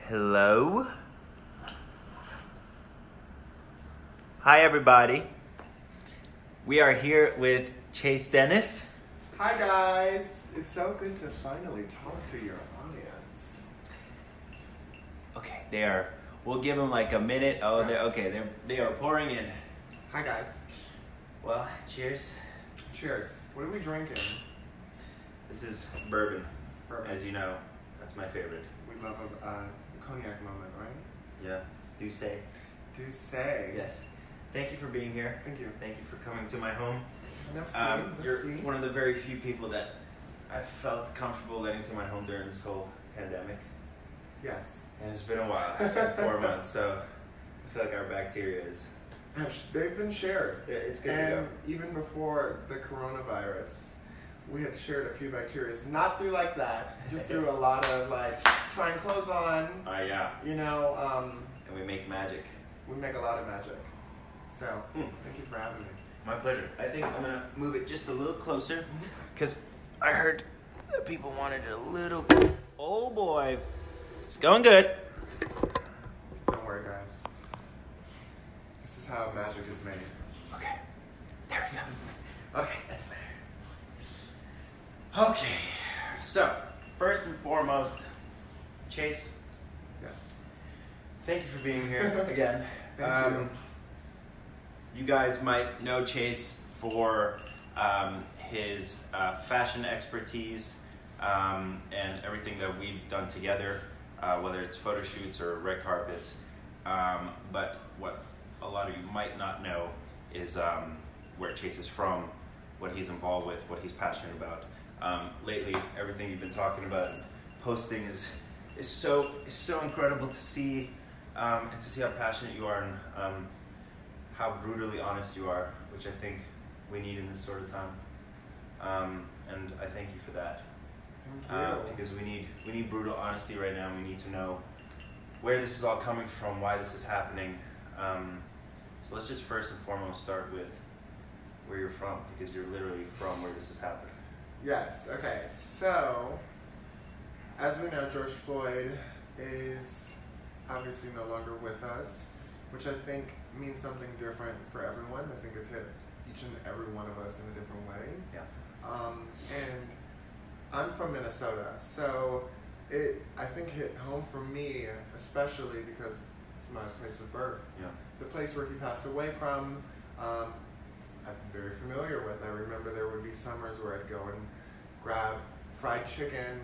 Hello. Hi, everybody. We are here with Chaise Dennis. Hi, guys. It's so good to finally talk to your audience. Okay, they are. We'll give them like a minute. Oh, they're okay. They are pouring in. Hi, guys. Well, cheers. Cheers. What are we drinking? This is bourbon. Bourbon. As you know, that's my favorite. We love a cognac moment, right? Yeah. Do say. Do say. Yes. Thank you for being here. Thank you. Thank you for coming to my home. Merci. You're one of the very few people that I felt comfortable letting to my home during this whole pandemic. Yes. And it's been a while. It's been 4 months, so I feel like our bacteria is... They've been shared. Yeah, it's good and to go. Even before the coronavirus, we had shared a few bacteria. Not through like that, just through a lot of like trying clothes on. Yeah. You know. And we make magic. We make a lot of magic. So, thank you for having me. My pleasure. I think I'm going to move it just a little closer because I heard that people wanted it a little... Oh boy. It's going good. Don't worry, guys. This is how magic is made. Okay. There we go. Okay, that's better. Okay. So, first and foremost, Chaise, Yes. thank you for being here again. Thank you. You guys might know Chaise for his fashion expertise and everything that we've done together, whether it's photo shoots or red carpets. But what a lot of you might not know is where Chaise is from, what he's involved with, what he's passionate about. Lately, everything you've been talking about and posting is so incredible to see, and to see how passionate you are and how brutally honest you are, which I think we need in this sort of time. And I thank you for that. Thank you. Because we need brutal honesty right now. We need to know where this is all coming from, why this is happening. So let's just first and foremost start with where you're from, because you're literally from where this is happening. Yes, okay. So, as we know, George Floyd is obviously no longer with us, which I think means something different for everyone. I think it's hit each and every one of us in a different way. Yeah. And I'm from Minnesota, so it, I think, hit home for me, especially because it's my place of birth. Yeah. The place where he passed away from, I'm very familiar with. I remember there would be summers where I'd go and grab fried chicken,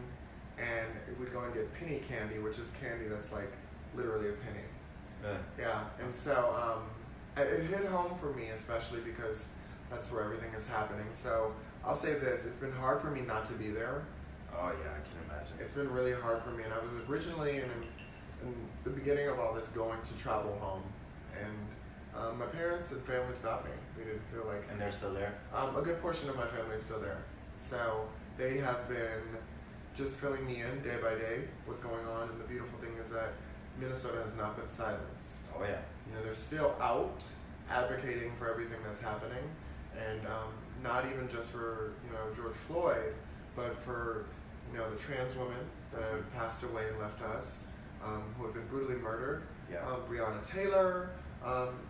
and we'd go and get penny candy, which is candy that's like literally a penny. Yeah, and so it hit home for me, especially because that's where everything is happening. So I'll say this, it's been hard for me not to be there. Oh yeah, I can imagine. It's been really hard for me, and I was originally in the beginning of all this going to travel home, and my parents and family stopped me. They didn't feel like... And they're still there? A good portion of my family is still there. So they have been just filling me in day by day, what's going on, and the beautiful thing is that Minnesota has not been silenced. Oh yeah. You know, they're still out advocating for everything that's happening, and not even just for, you know, George Floyd, but for, you know, the trans women that have passed away and left us, who have been brutally murdered. Yeah. Breonna Taylor,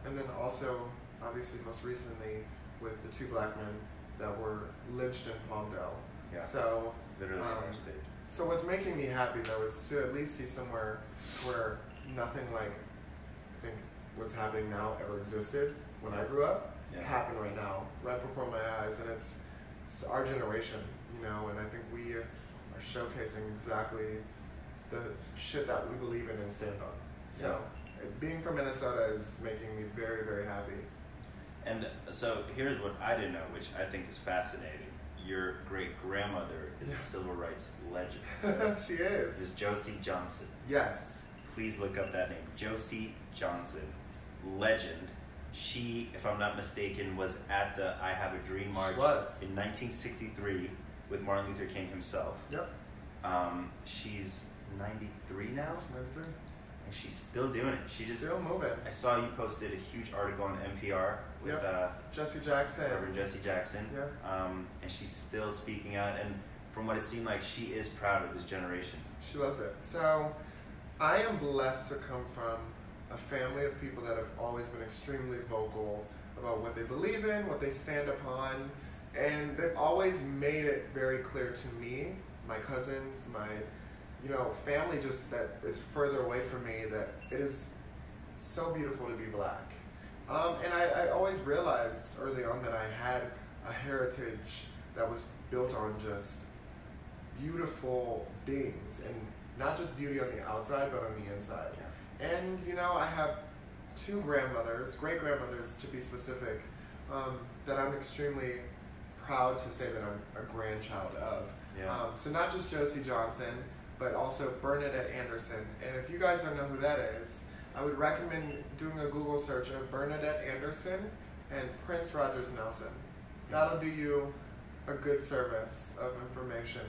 and then also, obviously, most recently, with the 2 black men that were lynched in Palmdale. Yeah. So, Literally in our state. so what's making me happy, though, is to at least see somewhere where nothing like, I think, what's happening now ever existed when I grew up, happen right now, right before my eyes, and it's our generation, you know, and I think we are showcasing exactly the shit that we believe in and stand on. So, being from Minnesota is making me very, very happy. And so here's what I didn't know, which I think is fascinating. Your great-grandmother is a civil rights legend. She is. Is Josie Johnson. Yes. Please look up that name. Josie Johnson. Legend. She, if I'm not mistaken, was at the I Have a Dream March in 1963 with Martin Luther King himself. Yep. She's 93 now? 93. And she's still doing it. She just still moving. I saw you posted a huge article on NPR with Jesse Jackson. Reverend Jesse Jackson. Yeah. And she's still speaking out. And from what it seemed like, she is proud of this generation. She loves it. So, I am blessed to come from a family of people that have always been extremely vocal about what they believe in, what they stand upon, and they've always made it very clear to me, my cousins, my family just that is further away from me, that it is so beautiful to be black. And I always realized early on that I had a heritage that was built on just beautiful beings, and not just beauty on the outside, but on the inside. Yeah. And I have 2 grandmothers, great grandmothers to be specific, that I'm extremely proud to say that I'm a grandchild of. Yeah. So not just Josie Johnson, but also Bernadette Anderson. And if you guys don't know who that is, I would recommend doing a Google search of Bernadette Anderson and Prince Rogers Nelson. That'll do you a good service of information.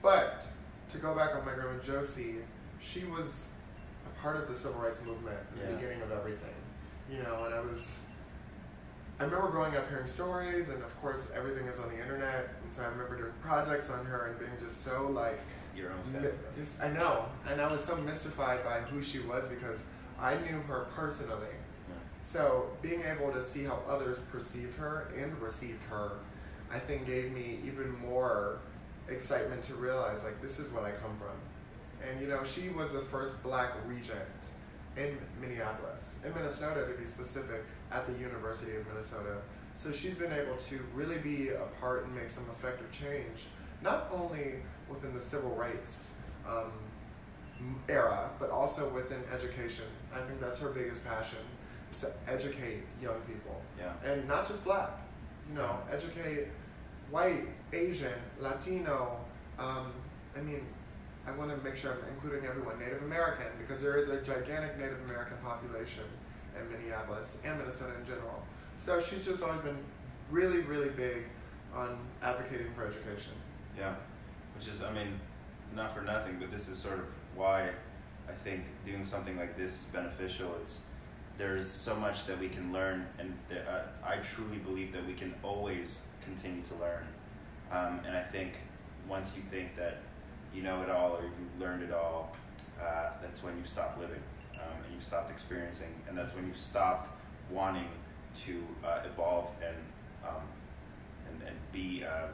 But to go back on my grandma Josie, she was a part of the civil rights movement in the beginning of everything. And I remember growing up hearing stories, and of course everything is on the internet, and so I remember doing projects on her and being just so like, your own family. I know, and I was so mystified by who she was because I knew her personally. Yeah. So being able to see how others perceived her and received her, I think gave me even more excitement to realize, like, this is what I come from. And she was the first black regent in Minneapolis, in Minnesota to be specific, at the University of Minnesota. So she's been able to really be a part and make some effective change, not only within the civil rights era, but also within education. I think that's her biggest passion, is to educate young people. Yeah. And not just black, educate white, Asian, Latino. I want to make sure I'm including everyone, Native American, because there is a gigantic Native American population in Minneapolis and Minnesota in general. So she's just always been really, really big on advocating for education. Yeah, which is, not for nothing, but this is sort of why I think doing something like this is beneficial. There's so much that we can learn, and I truly believe that we can always continue to learn. And I think once you think that you know it all or you've learned it all, that's when you stop living, and you've stopped experiencing, and that's when you've stopped wanting to evolve and be a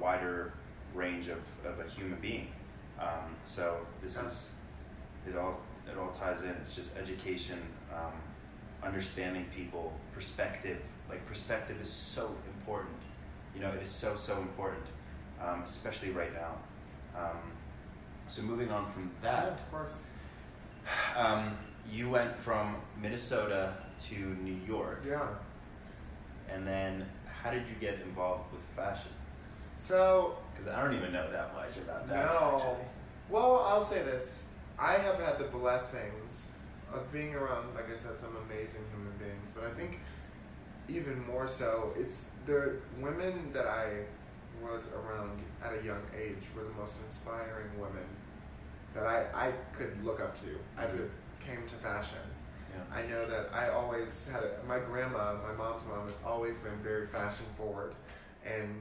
wider range of a human being. So this is it all ties in. It's just education, understanding people, perspective. Like, perspective is so important. It is so important, especially right now. So moving on from that, of course. You went from Minnesota to New York. Yeah. And then, how did you get involved with fashion? So, because I don't even know that much about that. No. Actually. Well, I'll say this. I have had the blessings of being around, like I said, some amazing human beings. But I think even more so, it's the women that I was around at a young age were the most inspiring women that I could look up to as it came to fashion. Yeah. I know that I always had my grandma, my mom's mom, has always been very fashion forward, and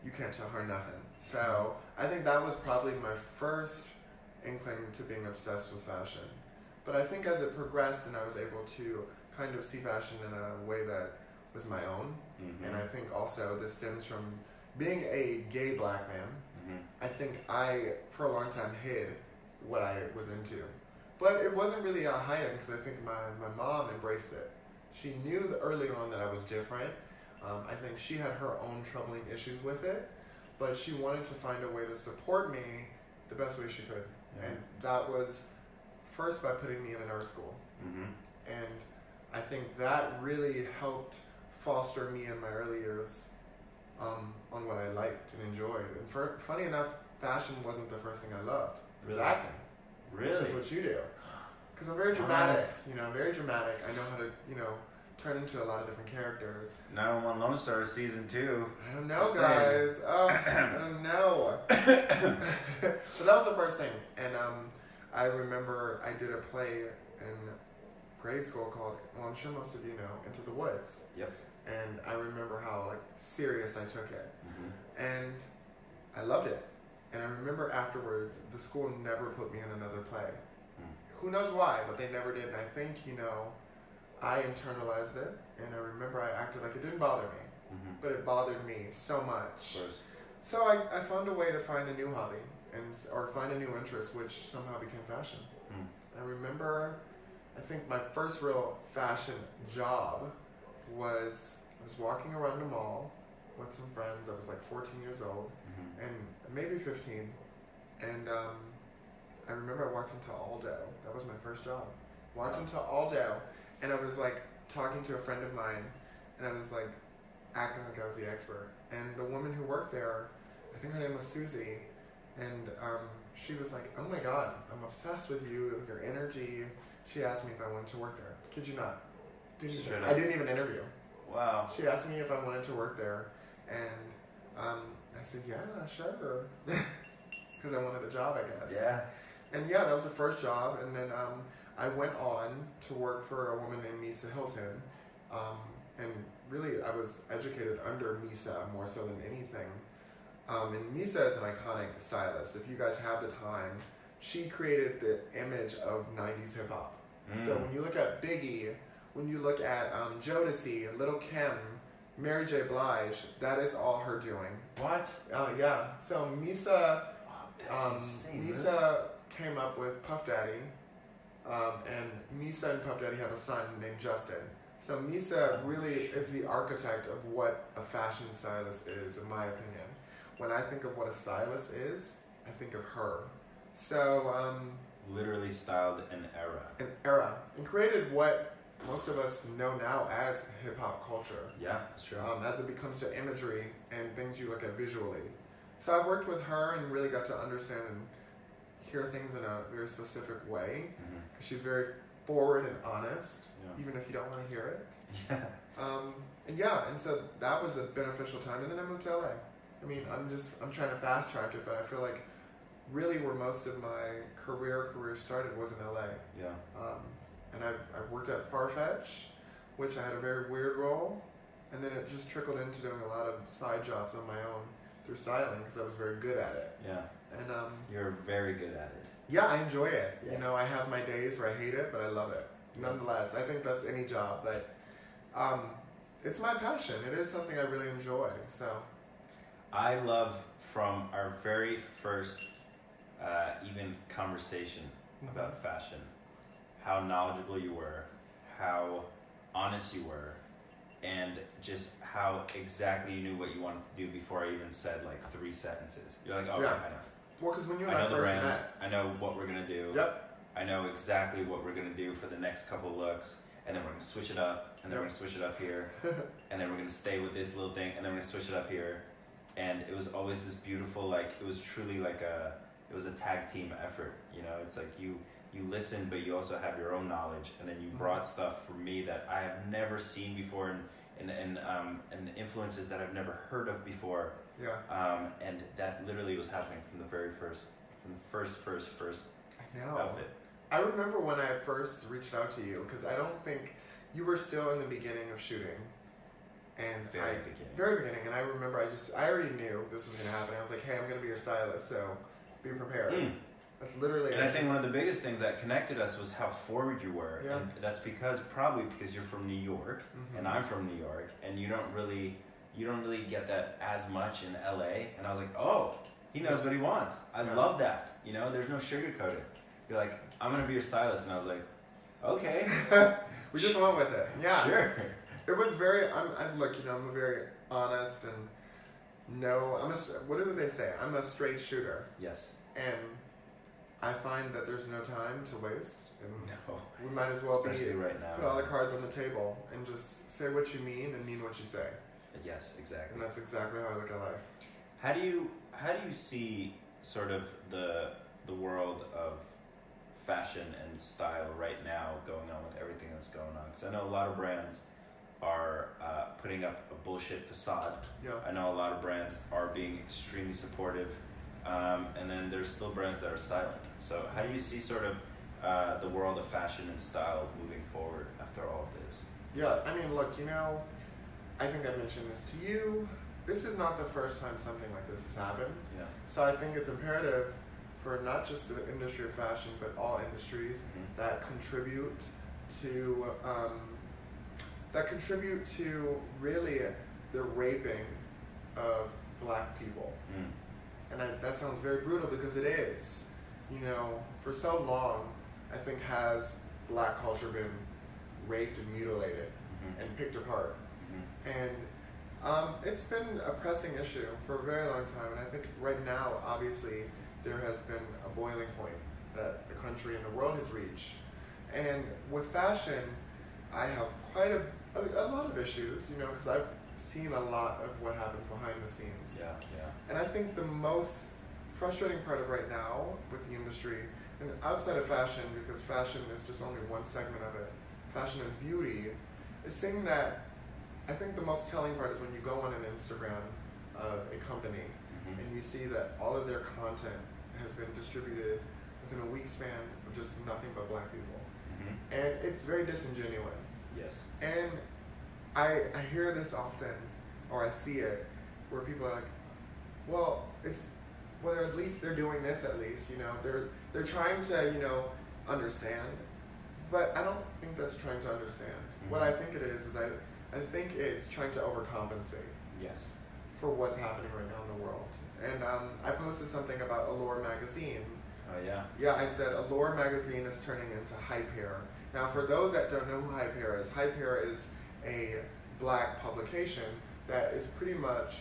you can't tell her nothing. So I think that was probably my first inkling to being obsessed with fashion. But I think as it progressed and I was able to kind of see fashion in a way that was my own, and I think also this stems from being a gay black man. I think I, for a long time, hid what I was into. But it wasn't really a hiding, because I think my mom embraced it. She knew early on that I was different. I think she had her own troubling issues with it, but she wanted to find a way to support me the best way she could. Yeah. And that was first by putting me in an art school. And I think that really helped foster me in my early years on what I liked and enjoyed. And funny enough, fashion wasn't the first thing I loved. It was acting. Really? Which is what you do. Because I'm very dramatic, very dramatic. I know how to, turn into a lot of different characters. 911 Lone Star Season 2. I don't know, guys. Oh, I don't know. But that was the first thing. And I remember I did a play in grade school called, well, I'm sure most of you know, Into the Woods. Yep. And I remember how serious I took it. And I loved it. And I remember afterwards, the school never put me in another play. Who knows why, but they never did. And I think, I internalized it. And I remember I acted like it didn't bother me. But it bothered me so much. So I found a way to find a new hobby or find a new interest, which somehow became fashion. I remember, I think my first real fashion job was, I was walking around a mall with some friends. I was like 14 years old, and maybe 15. And I remember I walked into Aldo. That was my first job. Walked into Aldo, and I was like talking to a friend of mine, and I was like acting like I was the expert. And the woman who worked there, I think her name was Susie, and she was like, "Oh my God, I'm obsessed with you, your energy." She asked me if I wanted to work there. Kid you not. I didn't even interview. Wow. She asked me if I wanted to work there, and I said, "Yeah, sure," because I wanted a job, I guess. Yeah. And yeah, that was the first job, and then I went on to work for a woman named Misa Hilton, and really I was educated under Misa more so than anything. And Misa is an iconic stylist. If you guys have the time, she created the image of 90s hip hop. So when you look at Biggie, when you look at Jodeci, Lil' Kim, Mary J. Blige, that is all her doing. What? Yeah. So Misa, insane, Misa came up with Puff Daddy, and Misa and Puff Daddy have a son named Justin. So Misa really is the architect of what a fashion stylist is, in my opinion. When I think of what a stylist is, I think of her. So, literally styled an era. An era. And created what most of us know now as hip-hop culture. Yeah, that's true. As it becomes to imagery and things you look at visually. So I worked with her and really got to understand and hear things in a very specific way. Because she's very forward and honest, even if you don't want to hear it. And so that was a beneficial time. And then I moved to LA. I mean, I'm trying to fast track it, but I feel like really where most of my career started was in LA. Yeah. And I worked at Farfetch, which I had a very weird role, and then it just trickled into doing a lot of side jobs on my own through styling because I was very good at it. Yeah. And you're very good at it. Yeah, I enjoy it. Yeah. I have my days where I hate it, but I love it. Nonetheless, I think that's any job, but it's my passion. It is something I really enjoy. So. I love from our very first even conversation about fashion, how knowledgeable you were, how honest you were, and just how exactly you knew what you wanted to do before I even said like 3 sentences. You're like, oh, yeah. I know. Well, because when you and I know the first brands, met, I know what we're gonna do. Yep. I know exactly what we're gonna do for the next couple of looks, and then we're gonna switch it up, and then we're gonna switch it up here, and then we're gonna stay with this little thing, and then we're gonna switch it up here. And it was always this beautiful, like, it was truly like it was a tag team effort, it's like you listen, but you also have your own knowledge, and then you brought stuff for me that I have never seen before, and influences that I've never heard of before. Yeah. And that literally was happening from the first I know. outfit. I remember when I first reached out to you, because I don't think you were still in the beginning of shooting. And very beginning, and I remember I already knew this was going to happen. I was like, hey, I'm going to be your stylist, so be prepared. That's literally And I think one of the biggest things that connected us was how forward you were. Yeah. And that's probably because you're from New York, and I'm from New York, and you don't really get that as much in LA. And I was like, oh, he knows what he wants. I love that. There's no sugarcoating. You're like, I'm going to be your stylist. And I was like, okay. We just went with it. Yeah. Sure. It was very, I'm a very honest and what do they say? I'm a straight shooter. Yes. And I find that there's no time to waste. And no. we might as well Especially right now. Put all the cards on the table and just say what you mean and mean what you say. Yes, exactly. And that's exactly how I look at life. How do you see sort of the world of fashion and style right now going on with everything that's going on? Because I know a lot of brands are putting up a bullshit facade. Yeah. I know a lot of brands are being extremely supportive, and then there's still brands that are silent. So how do you see sort of the world of fashion and style moving forward after all of this? Yeah, I mean, look, I think I mentioned this to you, this is not the first time something like this has happened. Yeah. So I think it's imperative for not just the industry of fashion, but all industries that contribute to really the raping of black people. And that sounds very brutal because it is. You know, for so long, I think has black culture been raped and mutilated and picked apart. And it's been a pressing issue for a very long time. And I think right now, obviously, there has been a boiling point that the country and the world has reached. And with fashion, I have quite a lot of issues, you know, because I've seen a lot of what happens behind the scenes. Yeah. And I think the most frustrating part of right now with the industry, and outside of fashion, because fashion is just only one segment of it, fashion and beauty, is seeing that I think the most telling part is when you go on an Instagram of a company and you see that all of their content has been distributed within a week span of just nothing but black people. And it's very disingenuous. Yes. And I hear this often, or I see it, where people are like, well, at least they're doing this at least, you know, they're trying to, you know, understand. But I don't think that's trying to understand. What I think it is I think it's trying to overcompensate. Yes. For what's happening right now in the world. And I posted something about Allure Magazine. Oh, yeah? Yeah, I said Allure Magazine is turning into Hype Hair. Now, for those that don't know who Hype Hair is a black publication that is pretty much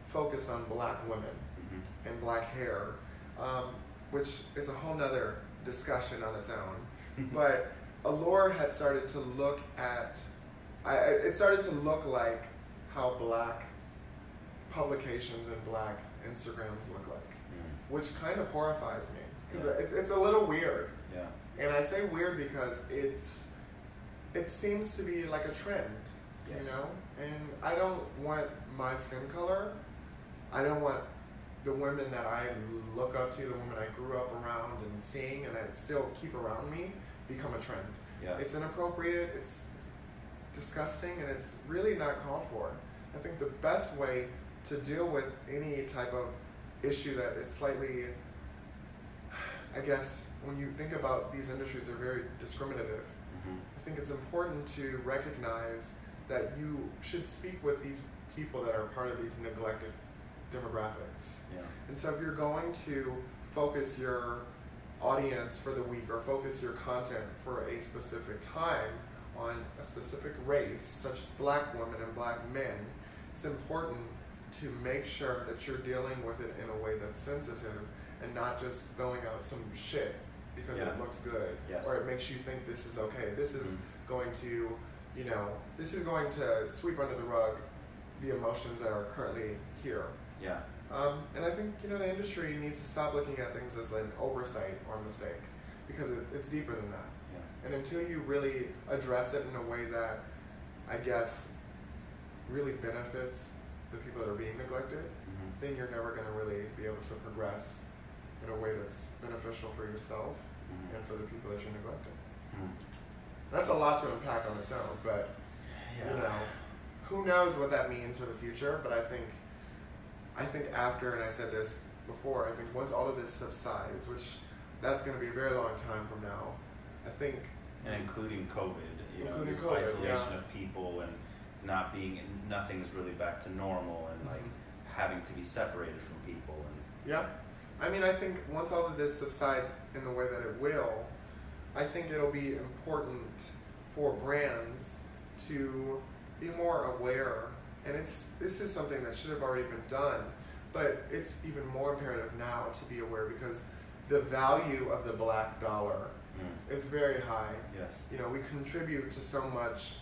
focused on black women and black hair, which is a whole nother discussion on its own. But Allure had started to look at, it started to look like how black publications and black Instagrams look like, which kind of horrifies me because it's a little weird. Yeah. And I say weird because it seems to be like a trend, you know? And I don't want my skin color, I don't want the women that I look up to, the women I grew up around and seeing and I still keep around me, become a trend. Yeah. It's inappropriate, it's disgusting, and it's really not called for. I think the best way to deal with any type of issue that is slightly, I guess, when you think about these industries are very discriminative, I think it's important to recognize that you should speak with these people that are part of these neglected demographics. Yeah. And so if you're going to focus your audience for the week or focus your content for a specific time on a specific race, such as black women and black men, it's important to make sure that you're dealing with it in a way that's sensitive and not just throwing out some shit because it looks good or it makes you think this is okay. This is going to, you know, this is going to sweep under the rug the emotions that are currently here. Yeah. And I think, you know, the industry needs to stop looking at things as an oversight or a mistake because it's deeper than that. Yeah. And until you really address it in a way that, I guess, really benefits the people that are being neglected, then you're never going to really be able to progress in a way that's beneficial for yourself and for the people that you're neglecting. That's a lot to unpack on its own, but, you know, who knows what that means for the future, but I think after, and I said this before, I think once all of this subsides, which that's going to be a very long time from now, I think... And including COVID, you know, this COVID, isolation of people and nothing's really back to normal and like having to be separated from people. And yeah. I mean, I think once all of this subsides in the way that it will, I think it'll be important for brands to be more aware. And this is something that should have already been done, but it's even more imperative now to be aware because the value of the black dollar is very high. Yes. You know, we contribute to so much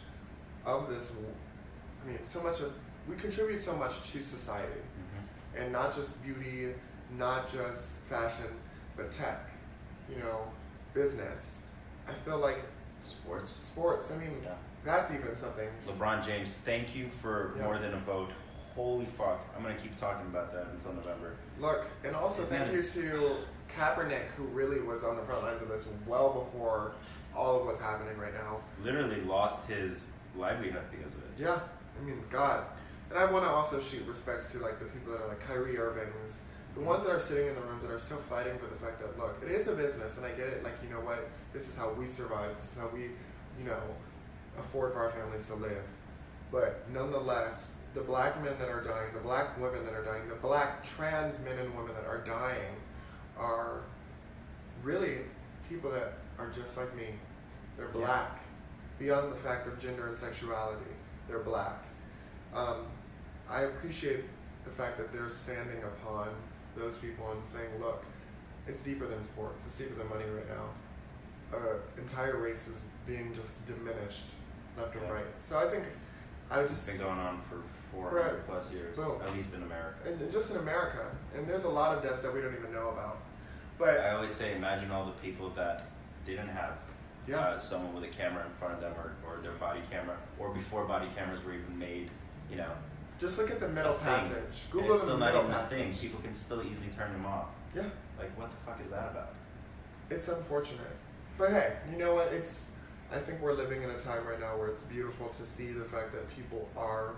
of this. I mean, we contribute so much to society, and not just beauty, not just fashion, but tech. You know, business. I feel like sports. I mean. Yeah. That's even something. LeBron James, thank you for more than a vote. Holy fuck. I'm going to keep talking about that until November. Look, and also thank you to Kaepernick, who really was on the front lines of this well before all of what's happening right now. Literally lost his livelihood because of it. Yeah. I mean, God. And I want to also shoot respects to like the people that are like Kyrie Irvings, the ones that are sitting in the rooms that are still fighting for the fact that, look, it is a business, and I get it, like, you know what, this is how we survive, this is how we, you know, afford for our families to live. But nonetheless, the black men that are dying, the black women that are dying, the black trans men and women that are dying are really people that are just like me. They're black. Beyond the fact of gender and sexuality, they're black. I appreciate the fact that they're standing upon those people and saying, look, it's deeper than sports, it's deeper than money right now. Entire races being just diminished left and right. So I think it's been going on for 400 plus years, at least in America. And just in America. And there's a lot of deaths that we don't even know about. But I always say, imagine all the people that didn't have someone with a camera in front of them, or their body camera, or before body cameras were even made, you know. Just look at the middle passage. Google it's the still middle not even passage. a thing. People can still easily turn them off. Yeah. Like, what the fuck is that about? It's unfortunate. But hey, you know what? I think we're living in a time right now where it's beautiful to see the fact that people are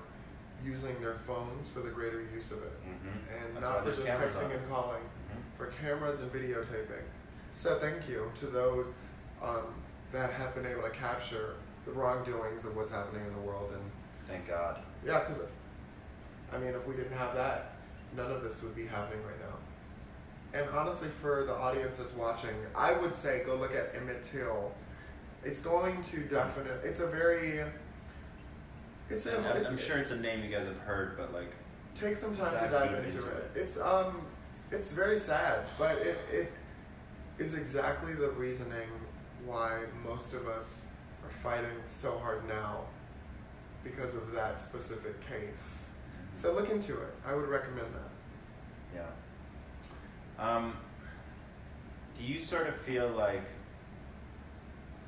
using their phones for the greater use of it. And That's not for just texting on. and calling, for cameras and videotaping. So thank you to those that have been able to capture the wrongdoings of what's happening in the world. And thank God. Yeah, because, I mean, if we didn't have that, none of this would be happening right now. And honestly, for the audience that's watching, I would say go look at Emmett Till. It's going to I'm sure it's a name you guys have heard, but like, take some time to dive into it. It's very sad, but it is exactly the reasoning why most of us are fighting so hard now because of that specific case. So look into it. I would recommend that. Yeah. Do you sort of feel like,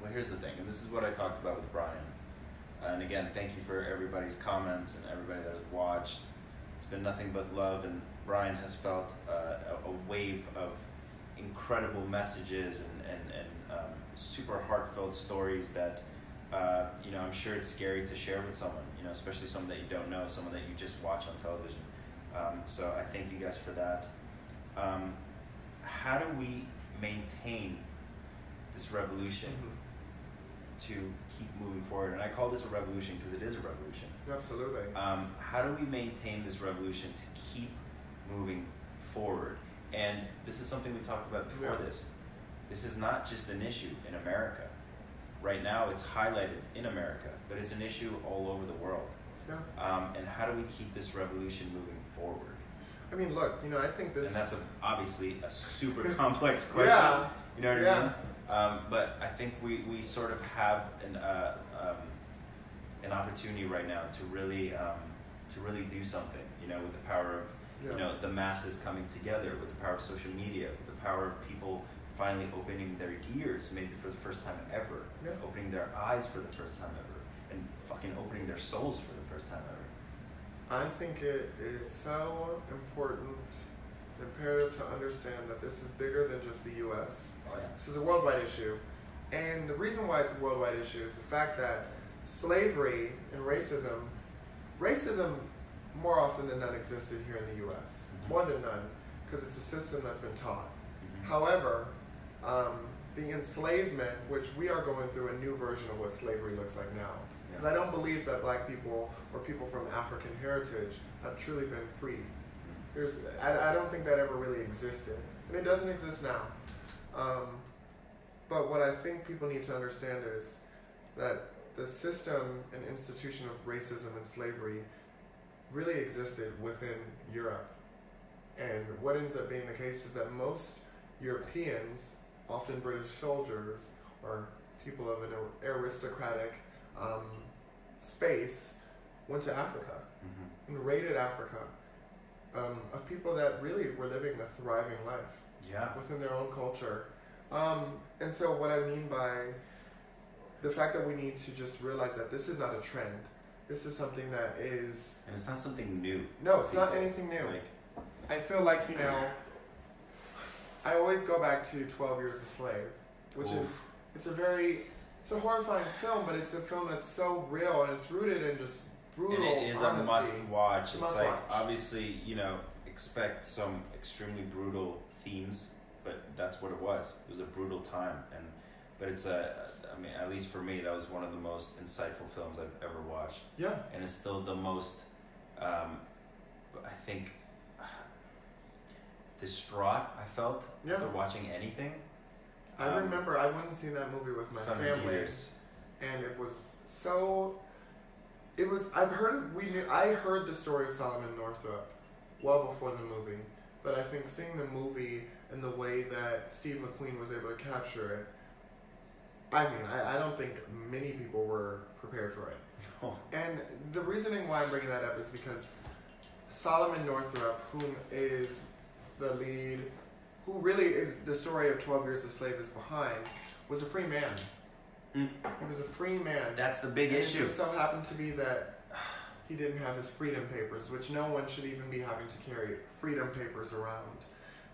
well, here's the thing, and this is what I talked about with Brian. And again, thank you for everybody's comments and everybody that has watched. It's been nothing but love, and Brian has felt a wave of incredible messages and super heartfelt stories that, you know, I'm sure it's scary to share with someone, you know, especially someone that you don't know, someone that you just watch on television. So I thank you guys for that. How do we maintain this revolution to keep moving forward? And I call this a revolution because it is a revolution. Absolutely. How do we maintain this revolution to keep moving forward? And this is something we talked about before this. This is not just an issue in America. Right now it's highlighted in America, but it's an issue all over the world. Yeah. And how do we keep this revolution moving forward? I mean, look, you know, I think this... And that's obviously a super complex question. Yeah. You know what I mean? But I think we sort of have an opportunity right now to really do something, you know, with the power of, you know, the masses coming together, with the power of social media, with the power of people finally opening their ears, maybe for the first time ever, opening their eyes for the first time ever, and fucking opening their souls for the first time ever. I think it is so important, imperative to understand that this is bigger than just the U.S. Oh, yeah. This is a worldwide issue. And the reason why it's a worldwide issue is the fact that slavery and racism more often than not existed here in the U.S. More than none, because it's a system that's been taught. However, the enslavement, which we are going through a new version of what slavery looks like now. Because I don't believe that black people or people from African heritage have truly been freed. I don't think that ever really existed. And it doesn't exist now. But what I think people need to understand is that the system and institution of racism and slavery really existed within Europe. And what ends up being the case is that most Europeans, often British soldiers or people of an aristocratic space, went to Africa and raided Africa of people that really were living a thriving life within their own culture. And so what I mean by the fact that we need to just realize that this is not a trend. This is something that is... And it's not something new. No, it's not anything new. I feel like, you know, I always go back to 12 Years a Slave, which it's a horrifying film, but it's a film that's so real and it's rooted in just brutal. And it is honesty. a must watch. It's like, watch. obviously, expect some extremely brutal themes, but that's what it was. It was a brutal time, but it's at least for me, that was one of the most insightful films I've ever watched. Yeah. And it's still the most, I think, distraught I felt after watching anything. I remember I went and seen that movie with my family, and it was so. It was. I heard the story of Solomon Northup well before the movie, but I think seeing the movie and the way that Steve McQueen was able to capture it, I mean, I don't think many people were prepared for it. No. And the reasoning why I'm bringing that up is because Solomon Northup, whom is the lead, who really is the story of 12 Years a Slave is behind, was a free man. He was a free man. That's the big issue. It just so happened to be that he didn't have his freedom papers, which no one should even be having to carry freedom papers around.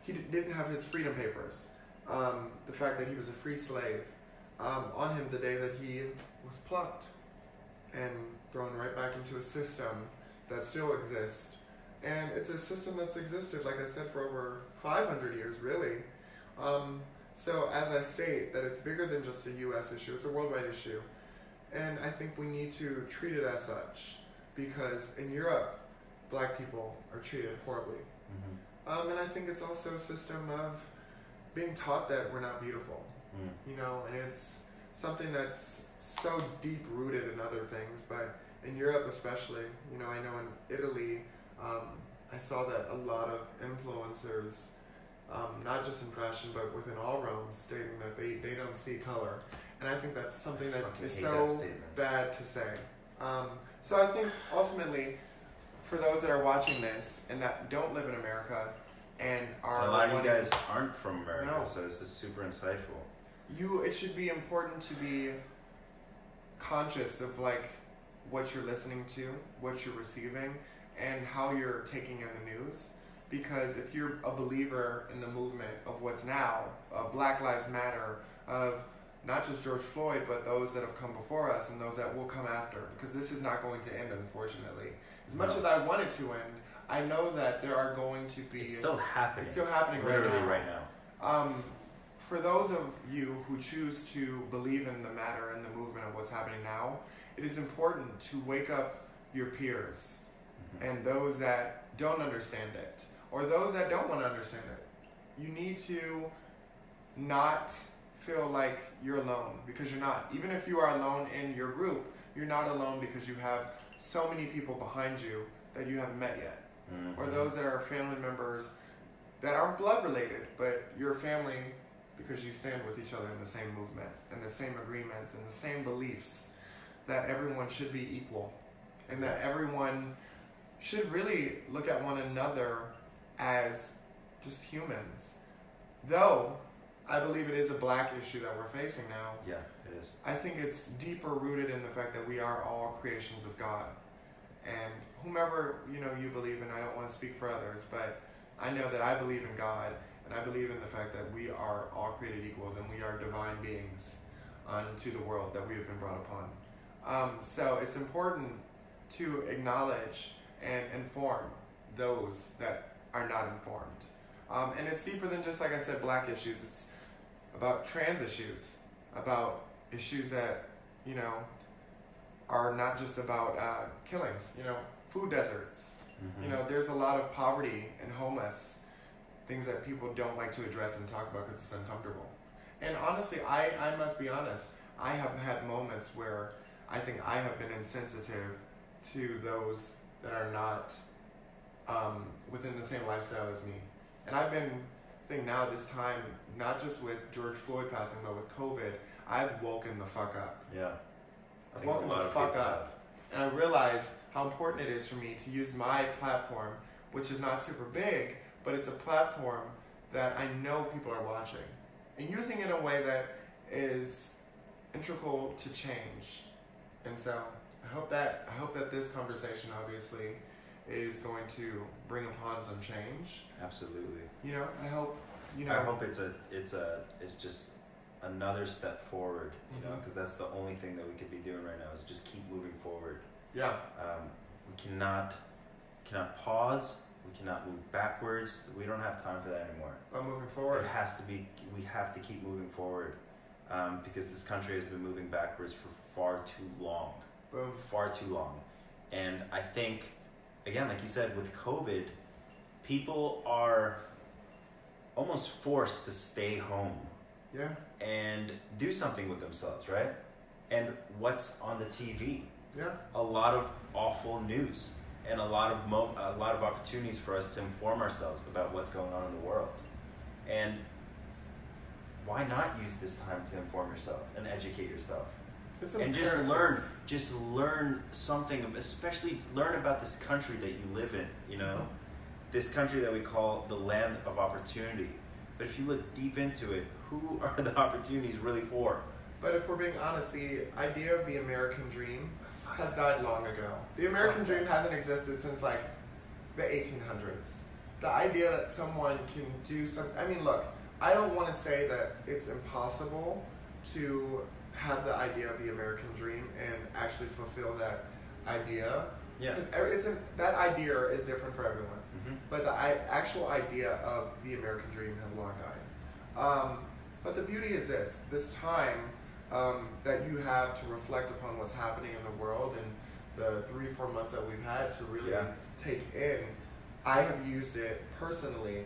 He didn't have his freedom papers. The fact that he was a free slave on him the day that he was plucked and thrown right back into a system that still exists. And it's a system that's existed, like I said, for over 500 years, really. So as I state, that it's bigger than just a U.S. issue. It's a worldwide issue. And I think we need to treat it as such, because in Europe, black people are treated horribly. Mm-hmm. And I think it's also a system of being taught that we're not beautiful. And it's something that's so deep-rooted in other things, but in Europe especially, I know in Italy, I saw that a lot of influencers, not just in fashion, but within all realms, stating that they don't see color. And I think that's something that is so bad to say. So I think ultimately, for those that are watching this and that don't live in America and are... A lot of you guys aren't from America, so this is super insightful. It should be important to be conscious of what you're listening to, what you're receiving, and how you're taking in the news. Because if you're a believer in the movement of what's now, Black Lives Matter, of not just George Floyd, but those that have come before us and those that will come after, because this is not going to end, unfortunately. As much as I want it to end, I know that there are going to be... It's still happening. It's still happening literally right now. For those of you who choose to believe in the matter and the movement of what's happening now, it is important to wake up your peers and those that don't understand it, or those that don't want to understand it. You need to not feel like you're alone, because you're not. Even if you are alone in your group, you're not alone, because you have so many people behind you that you haven't met yet. Or those that are family members that aren't blood related, but you're family because you stand with each other in the same movement, and the same agreements, and the same beliefs that everyone should be equal, and that everyone should really look at one another as just humans. Though, I believe it is a black issue that we're facing now. Yeah, it is. I think it's deeper rooted in the fact that we are all creations of God. And whomever, you believe in, I don't want to speak for others, but I know that I believe in God, and I believe in the fact that we are all created equals, and we are divine beings unto the world that we have been brought upon. So it's important to acknowledge and inform those that are not informed. And it's deeper than just, like I said, black issues. It's about trans issues, about issues that, are not just about killings, food deserts. There's a lot of poverty and homeless, things that people don't like to address and talk about because it's uncomfortable. And honestly, I must be honest, I have had moments where I think I have been insensitive to those that are not within the same lifestyle as me. And I've been, I think now this time, not just with George Floyd passing, but with COVID, I've woken the fuck up. Yeah. I've woken the fuck up. And I realize how important it is for me to use my platform, which is not super big, but it's a platform that I know people are watching. And using it in a way that is integral to change. And so I hope that this conversation obviously is going to bring upon some change. Absolutely. I hope I hope it's just another step forward, because that's the only thing that we could be doing right now is just keep moving forward. Yeah. We cannot pause. We cannot move backwards. We don't have time for that anymore. But moving forward, it has to be. We have to keep moving forward, because this country has been moving backwards for far too long. Boom. Far too long, and I think, again, like you said, with COVID, people are almost forced to stay home. Yeah. And do something with themselves, right? And what's on the TV? Yeah. A lot of awful news and a lot of opportunities for us to inform ourselves about what's going on in the world. And why not use this time to inform yourself and educate yourself? And just learn something, especially learn about this country that you live in, you know? This country that we call the land of opportunity. But if you look deep into it, who are the opportunities really for? But if we're being honest, the idea of the American dream has died long ago. The American dream hasn't existed since like the 1800s. The idea that someone can do something, I mean, look, I don't want to say that it's impossible to have the idea of the American dream and actually fulfill that idea. Yeah. Because that idea is different for everyone. Mm-hmm. But the actual idea of the American dream has long died. But the beauty is this time that you have to reflect upon what's happening in the world and the 3-4 months that we've had to really take in, I have used it personally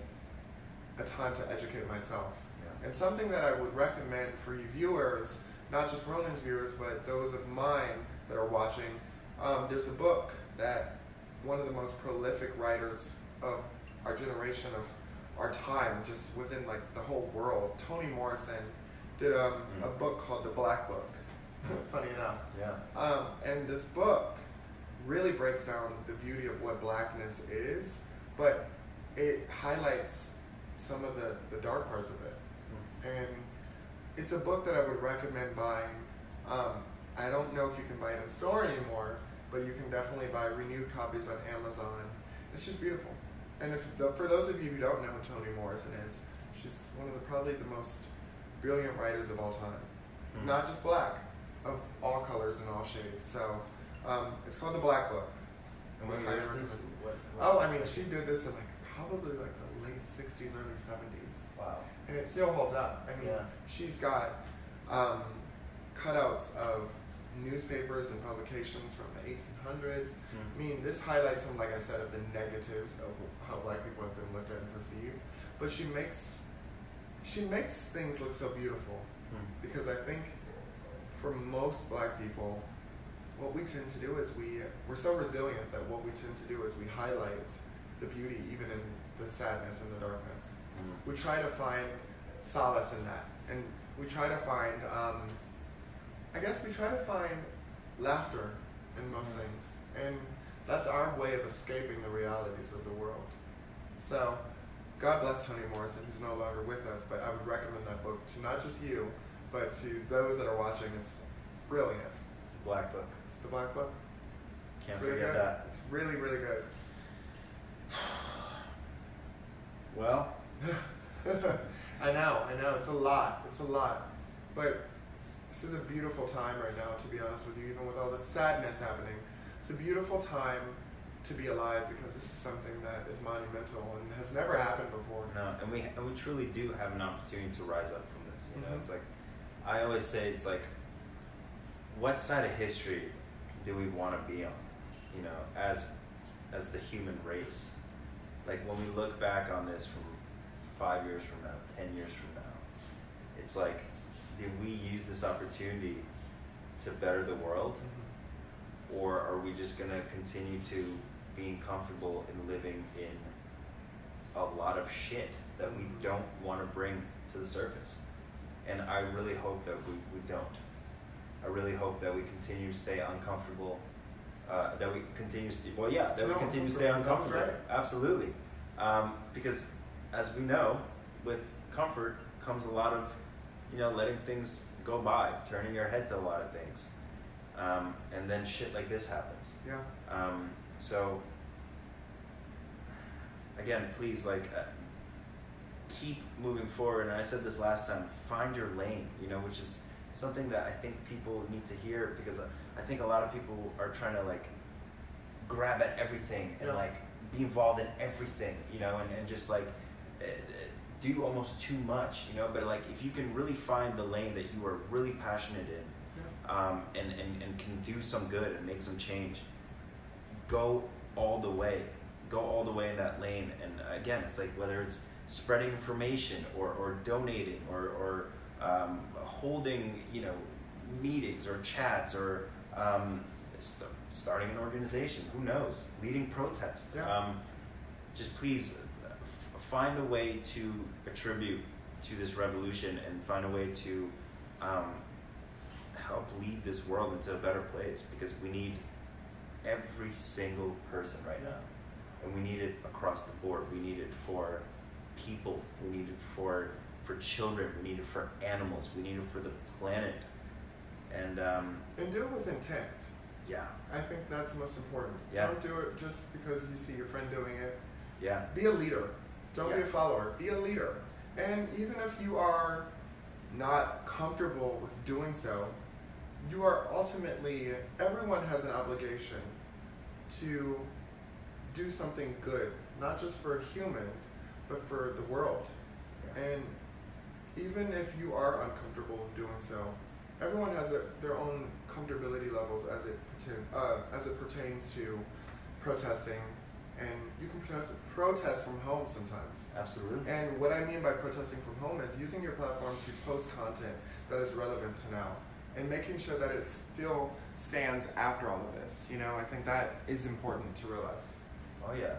a time to educate myself. Yeah. And something that I would recommend for you viewers, not just Ronen's viewers, but those of mine that are watching, there's a book that one of the most prolific writers of our generation, of our time, just within like the whole world, Toni Morrison, did a book called The Black Book. Funny enough. Yeah. And this book really breaks down the beauty of what blackness is, but it highlights some of the dark parts of it. And it's a book that I would recommend buying. I don't know if you can buy it in store anymore, but you can definitely buy renewed copies on Amazon. It's just beautiful. And for those of you who don't know who Toni Morrison is, she's one of probably the most brilliant writers of all time. Mm-hmm. Not just black, of all colors and all shades. So it's called The Black Book. And what year is this? I mean, she did this in probably the late 60s, early 70s. Wow. And it still holds up. I mean, she's got cutouts of newspapers and publications from the 1800s. I mean, this highlights some, like I said, of the negatives of how black people have been looked at and perceived. But she makes things look so beautiful. Because I think for most black people, what we tend to do is we're so resilient that what we tend to do is we highlight the beauty even in the sadness and the darkness. We try to find solace in that. And we try to find laughter in most things. And that's our way of escaping the realities of the world. So, God bless Toni Morrison, who's no longer with us, but I would recommend that book to not just you, but to those that are watching. It's brilliant. The Black Book. It's The Black Book. Can't really forget good. that. It's really, really good. Well. I know, it's a lot. But this is a beautiful time right now, to be honest with you, even with all the sadness happening. It's a beautiful time to be alive because this is something that is monumental and has never happened before. No, and we truly do have an opportunity to rise up from this. You know, it's like, I always say, it's like, what side of history do we want to be on? You know, as the human race. Like, when we look back on this from 5 years from now, 10 years from now, it's like, did we use this opportunity to better the world? Or are we just going to continue to being comfortable in living in a lot of shit that we don't want to bring to the surface? And I really hope that we don't. I really hope that we continue to stay uncomfortable, that we continue to stay uncomfortable. Right. Absolutely. Because as we know, with comfort comes a lot of, letting things go by, turning your head to a lot of things. And then shit like this happens. Yeah. So, again, please, keep moving forward. And I said this last time, find your lane, which is something that I think people need to hear, because I think a lot of people are trying to, grab at everything and like be involved in everything, you know, and just like do almost too much, you know. But like if you can really find the lane that you are really passionate in, and can do some good and make some change, go all the way in that lane. And again, it's like whether it's spreading information or donating or holding, you know, meetings or chats or starting an organization, who knows, leading protests. Just please find a way to attribute to this revolution and find a way to help lead this world into a better place, because we need every single person right now, and we need it across the board. We need it for people, we need it for children, we need it for animals, we need it for the planet, and do it with intent. I think that's most important. Don't do it just because you see your friend doing it. Be a leader. Don't be a follower. Be a leader. And even if you are not comfortable with doing so, you are ultimately, everyone has an obligation to do something good, not just for humans, but for the world. And even if you are uncomfortable with doing so, everyone has their own comfortability levels as it pertains to protesting, and you can protest from home sometimes. Absolutely. And what I mean by protesting from home is using your platform to post content that is relevant to now, and making sure that it still stands after all of this. You know, I think that is important to realize. Oh yeah,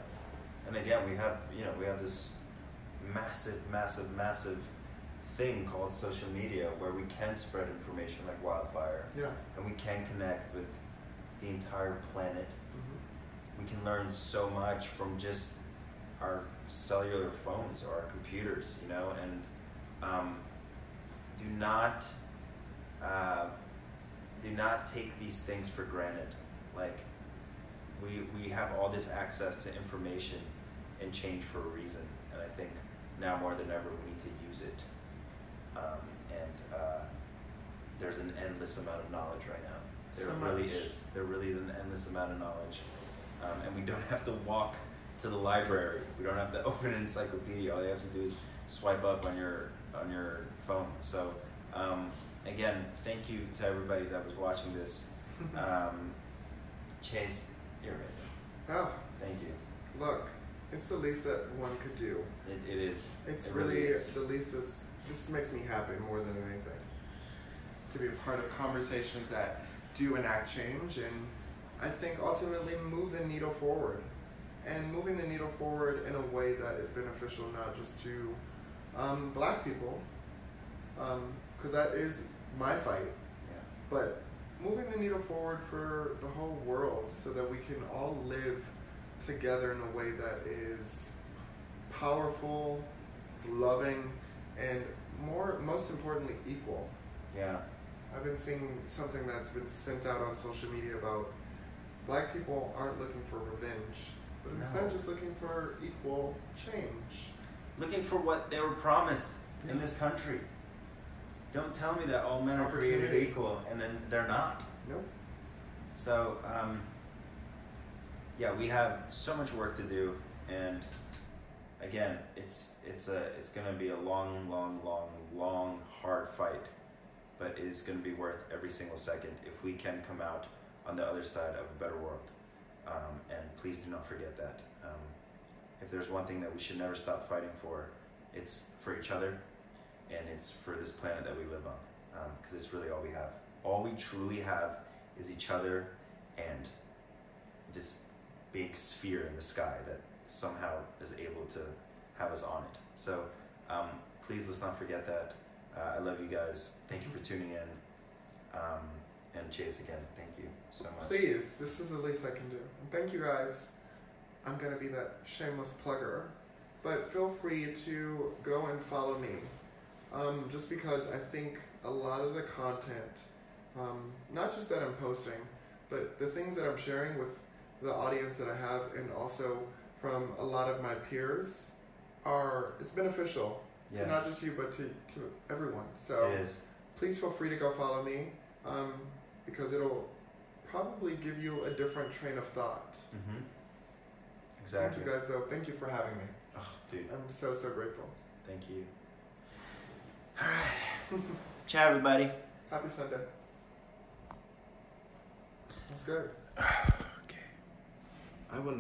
and again, we have this massive thing called social media where we can spread information like wildfire. And we can connect with the entire planet. We can learn so much from just our cellular phones or our computers, you know, and do not take these things for granted. Like we have all this access to information and change for a reason, and I think now more than ever we need to use it. There's an endless amount of knowledge right now. There really is an endless amount of knowledge, and we don't have to walk to the library. We don't have to open an encyclopedia. All you have to do is swipe up on your phone. So again, thank you to everybody that was watching this. Chaise, you're amazing. Thank you. Look, it's the least that one could do. It is. It's really the least. This makes me happy more than anything, to be a part of conversations that do enact change, and I think ultimately move the needle forward, and moving the needle forward in a way that is beneficial not just to Black people, because that is my fight, but moving the needle forward for the whole world, so that we can all live together in a way that is powerful, loving, and most importantly, equal. I've been seeing something that's been sent out on social media about Black people aren't looking for revenge, but instead just looking for equal change. Looking for what they were promised in this country. Don't tell me that all men are created equal and then they're not. Nope. So, we have so much work to do, and again, it's going to be a long, hard fight, but it is going to be worth every single second if we can come out on the other side of a better world. And please do not forget that. If there's one thing that we should never stop fighting for, it's for each other, and it's for this planet that we live on, because it's really all we have. All we truly have is each other and this big sphere in the sky that somehow is able to have us on it. So please, let's not forget that. I love you guys. Thank you for tuning in. And Chaise, again, thank you so much. Please, this is the least I can do. And thank you guys. I'm going to be that shameless plugger, but feel free to go and follow me. Just because I think a lot of the content, not just that I'm posting, but the things that I'm sharing with the audience that I have, and also from a lot of my peers, it's beneficial to not just you, but to everyone. So it is. Please feel free to go follow me, because it'll probably give you a different train of thought. Mm-hmm. Exactly. Thank you guys, though. Thank you for having me. Oh, dude. I'm so, so grateful. Thank you. All right. Ciao, everybody. Happy Sunday. That's good. Okay. I will